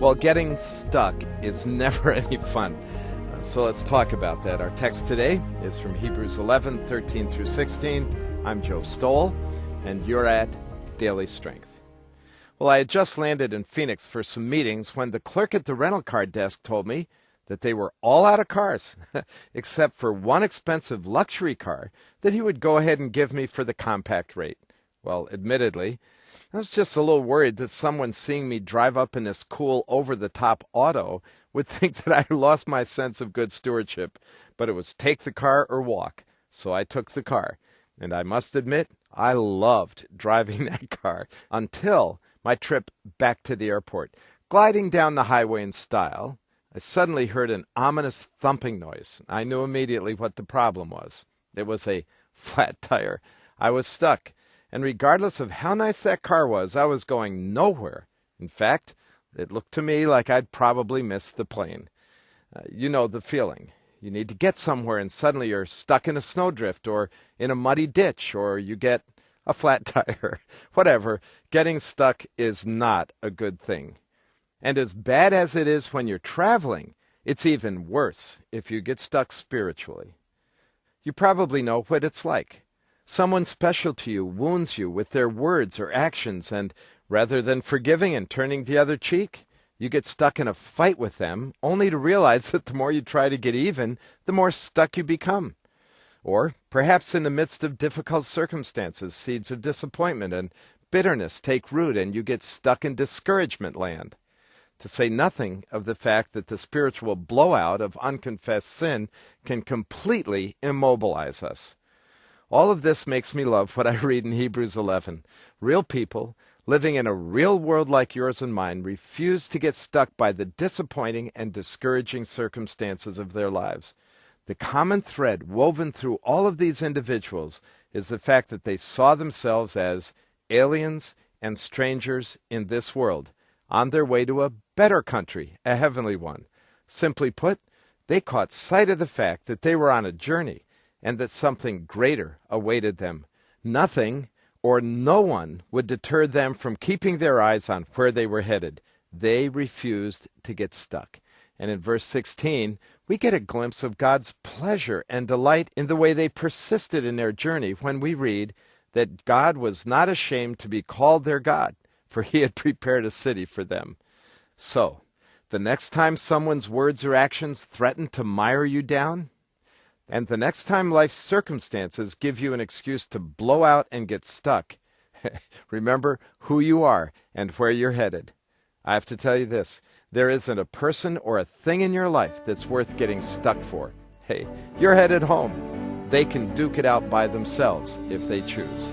Well, getting stuck is never any fun. So let's talk about that. Our text today is from Hebrews 11, 13 through 16. I'm Joe Stowell, and you're at Daily Strength. Well, I had just landed in Phoenix for some meetings when the clerk at the rental car desk told me that they were all out of cars, except for one expensive luxury car that he would go ahead and give me for the compact rate. Well, admittedly, I was just a little worried that someone seeing me drive up in this cool over-the-top auto would think that I lost my sense of good stewardship, but it was take the car or walk, so I took the car. And I must admit, I loved driving that car until my trip back to the airport. Gliding down the highway in style, I suddenly heard an ominous thumping noise. I knew immediately what the problem was. It was a flat tire. I was stuck. And regardless of how nice that car was, I was going nowhere. In fact, it looked to me like I'd probably missed the plane. You know the feeling. You need to get somewhere and suddenly you're stuck in a snowdrift or in a muddy ditch or you get a flat tire. Whatever, getting stuck is not a good thing. And as bad as it is when you're traveling, it's even worse if you get stuck spiritually. You probably know what it's like. Someone special to you wounds you with their words or actions, and rather than forgiving and turning the other cheek, you get stuck in a fight with them, only to realize that the more you try to get even, the more stuck you become. Or perhaps in the midst of difficult circumstances, seeds of disappointment and bitterness take root, and you get stuck in discouragement land. To say nothing of the fact that the spiritual blowout of unconfessed sin can completely immobilize us. All of this makes me love what I read in Hebrews 11. Real people, living in a real world like yours and mine, refuse to get stuck by the disappointing and discouraging circumstances of their lives. The common thread woven through all of these individuals is the fact that they saw themselves as aliens and strangers in this world, on their way to a better country, a heavenly one. Simply put, they caught sight of the fact that they were on a journey, and that something greater awaited them. Nothing or no one would deter them from keeping their eyes on where they were headed. They refused to get stuck. And in verse 16, we get a glimpse of God's pleasure and delight in the way they persisted in their journey when we read that God was not ashamed to be called their God, for he had prepared a city for them. So, the next time someone's words or actions threaten to mire you down, and the next time life's circumstances give you an excuse to blow out and get stuck, remember who you are and where you're headed. I have to tell you this, there isn't a person or a thing in your life that's worth getting stuck for. Hey, you're headed home. They can duke it out by themselves if they choose.